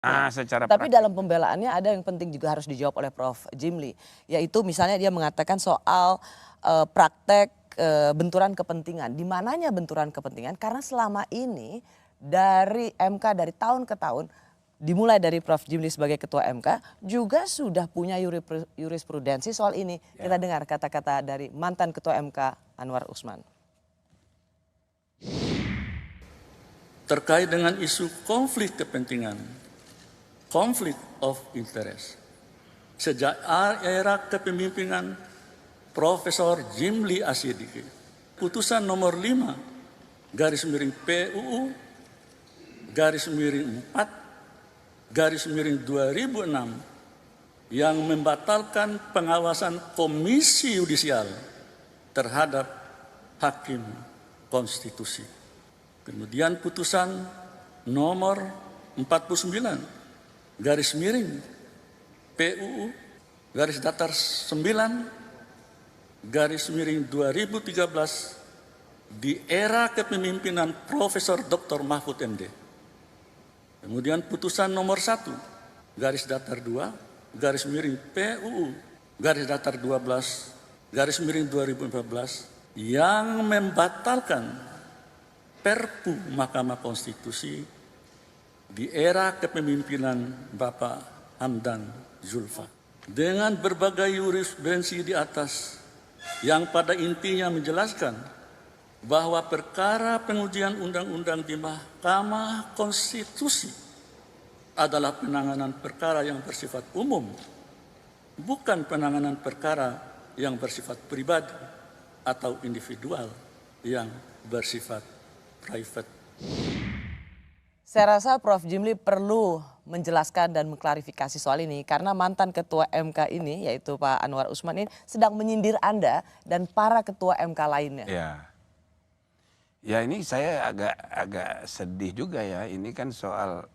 Secara Tapi praktik. dalam pembelaannya ada yang penting juga harus dijawab oleh Prof. Jimli, yaitu misalnya dia mengatakan soal praktek benturan kepentingan. Di mananya benturan kepentingan? Karena selama ini dari MK dari tahun ke tahun, dimulai dari Prof. Jimli sebagai ketua MK juga sudah punya jurisprudensi soal ini. Kita dengar kata-kata dari mantan ketua MK Anwar Usman. Terkait dengan isu konflik kepentingan, konflik of interest. Sejak era kepemimpinan Profesor Jimli Asyidiki, putusan nomor 5 garis miring PUU garis miring 4 garis miring 2006 yang membatalkan pengawasan Komisi Yudisial terhadap hakim konstitusi. Kemudian putusan nomor 49 garis miring PUU garis datar 9 garis miring 2013 di era kepemimpinan Profesor Dr. Mahfud MD. Kemudian putusan nomor 1 garis datar 2 garis miring PUU garis datar 12 garis miring 2014 yang membatalkan Perpu Mahkamah Konstitusi di era kepemimpinan Bapak Hamdan Zulfa. Dengan berbagai jurisprudensi di atas yang pada intinya menjelaskan bahwa perkara pengujian undang-undang di Mahkamah Konstitusi adalah penanganan perkara yang bersifat umum, bukan penanganan perkara yang bersifat pribadi atau individual yang bersifat private. Saya rasa Prof. Jimli perlu menjelaskan dan mengklarifikasi soal ini karena mantan ketua MK ini yaitu Pak Anwar Usman ini sedang menyindir Anda dan para ketua MK lainnya. Ya ini saya agak sedih juga ya. Ini kan soal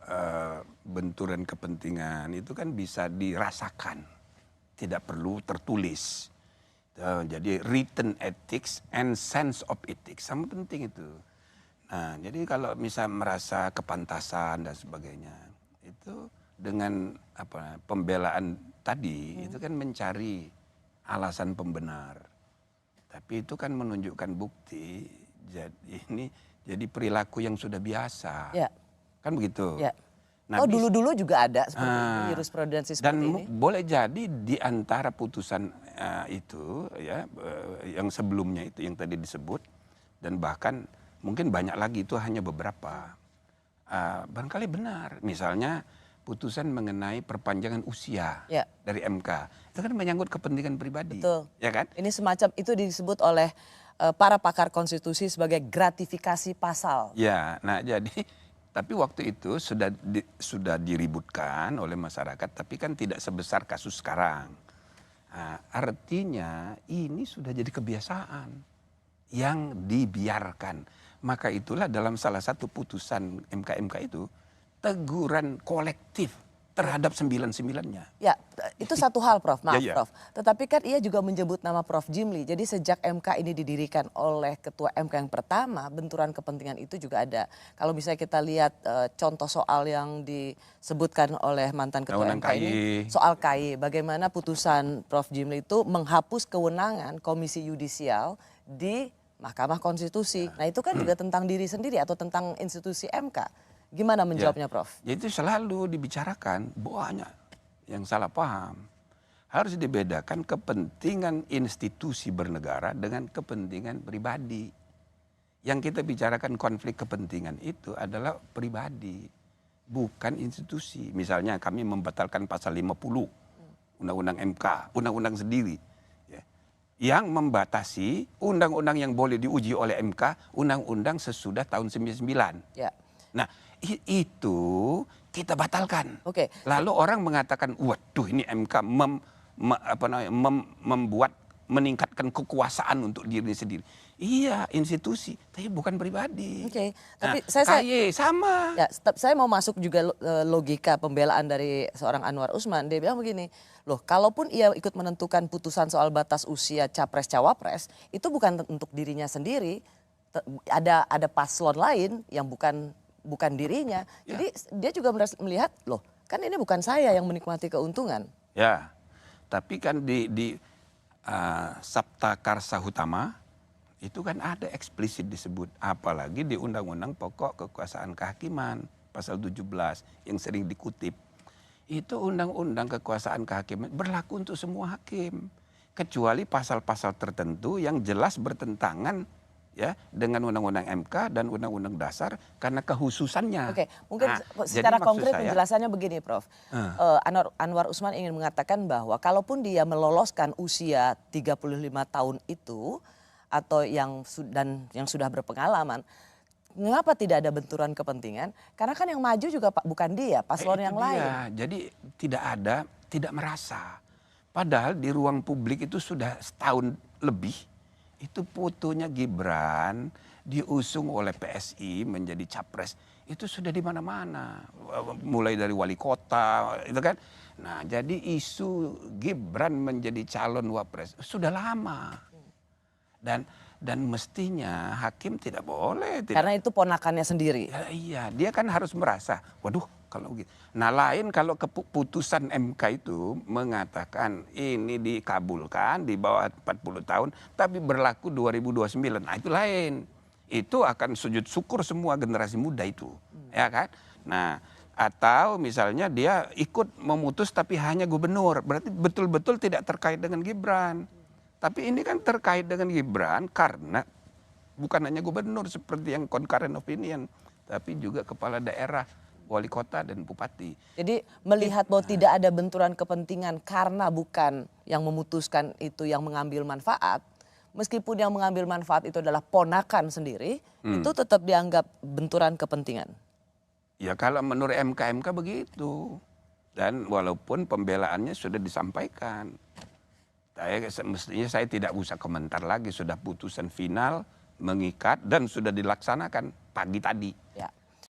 benturan kepentingan itu kan bisa dirasakan, tidak perlu tertulis. Jadi written ethics and sense of ethics sama penting itu. Nah, jadi kalau misal merasa kepantasan dan sebagainya, itu dengan pembelaan tadi itu kan mencari alasan pembenar. Tapi itu kan menunjukkan bukti jadi perilaku yang sudah biasa. Ya. Kan begitu. Ya. Nah, dulu-dulu juga ada seperti ini, jurisprudensi seperti ini. Dan boleh jadi di antara putusan itu ya yang sebelumnya itu yang tadi disebut dan bahkan mungkin banyak lagi itu hanya beberapa. Barangkali benar. Misalnya putusan mengenai perpanjangan usia dari MK. Itu kan menyangkut kepentingan pribadi. Betul. Ya kan? Ini semacam itu disebut oleh para pakar konstitusi sebagai gratifikasi pasal. Ya, nah jadi tapi waktu itu sudah diributkan oleh masyarakat tapi kan tidak sebesar kasus sekarang. Artinya ini sudah jadi kebiasaan yang dibiarkan. Maka itulah dalam salah satu putusan MK itu teguran kolektif terhadap 9-9-nya. Ya, itu satu hal Prof, maaf Ya. Prof. Tetapi kan ia juga menyebut nama Prof. Jimli. Jadi sejak MK ini didirikan oleh ketua MK yang pertama, benturan kepentingan itu juga ada. Kalau misalnya kita lihat contoh soal yang disebutkan oleh mantan ketua MK ini, soal KY. Bagaimana putusan Prof. Jimli itu menghapus kewenangan Komisi Yudisial di Mahkamah Konstitusi. Nah itu kan juga tentang diri sendiri atau tentang institusi MK. Gimana menjawabnya Prof? Ya itu selalu dibicarakan, banyak yang salah paham. Harus dibedakan kepentingan institusi bernegara dengan kepentingan pribadi. Yang kita bicarakan konflik kepentingan itu adalah pribadi, bukan institusi. Misalnya kami membatalkan pasal 50 Undang-Undang MK, undang-undang sendiri. Yang membatasi undang-undang yang boleh diuji oleh MK, undang-undang sesudah tahun 99. Ya. Nah itu kita batalkan. Oke. Lalu orang mengatakan, waduh ini MK membuat meningkatkan kekuasaan untuk diri sendiri. Iya institusi, tapi bukan pribadi. Oke. Nah, Tapi saya sama. Ya, saya mau masuk juga logika pembelaan dari seorang Anwar Usman. Dia bilang begini, loh kalaupun ia ikut menentukan putusan soal batas usia capres-cawapres, itu bukan untuk dirinya sendiri. Ada paslon lain yang bukan dirinya. Jadi dia juga melihat, loh Kan ini bukan saya yang menikmati keuntungan. Ya, tapi kan di Sabta Karsa Hutama itu kan ada eksplisit disebut, apalagi di Undang-Undang Pokok Kekuasaan Kehakiman pasal 17 yang sering dikutip. Itu undang-undang kekuasaan kehakiman berlaku untuk semua hakim, kecuali pasal-pasal tertentu yang jelas bertentangan ya dengan Undang-Undang MK dan Undang-Undang Dasar karena kehususannya. Oke, mungkin secara konkret penjelasannya begini, Prof. Anwar Usman ingin mengatakan bahwa kalaupun dia meloloskan usia 35 tahun itu atau yang sudah berpengalaman, mengapa tidak ada benturan kepentingan? Karena kan yang maju juga bukan dia, paslon yang lain. Jadi tidak merasa. Padahal di ruang publik itu sudah setahun lebih, itu fotonya Gibran diusung oleh PSI menjadi capres. Itu sudah di mana-mana. Mulai dari wali kota, itu kan. Nah, jadi isu Gibran menjadi calon wapres sudah lama. Dan mestinya hakim tidak boleh. Karena itu ponakannya sendiri. Ya, iya, dia kan harus merasa, waduh kalau gitu. Nah lain kalau keputusan MK itu mengatakan ini dikabulkan di bawah 40 tahun, tapi berlaku 2029. Nah itu lain. Itu akan sujud syukur semua generasi muda itu. Ya kan? Nah atau misalnya dia ikut memutus tapi hanya gubernur. Berarti betul-betul tidak terkait dengan Gibran. Tapi ini kan terkait dengan Gibran karena bukan hanya gubernur seperti yang concurrent opinion, tapi juga kepala daerah, wali kota dan bupati. Jadi melihat bahwa tidak ada benturan kepentingan karena bukan yang memutuskan itu yang mengambil manfaat, meskipun yang mengambil manfaat itu adalah ponakan sendiri, itu tetap dianggap benturan kepentingan. Ya kalau menurut MK begitu. Dan walaupun pembelaannya sudah disampaikan. Mestinya saya tidak usah komentar lagi, sudah putusan final mengikat dan sudah dilaksanakan pagi tadi. Ya.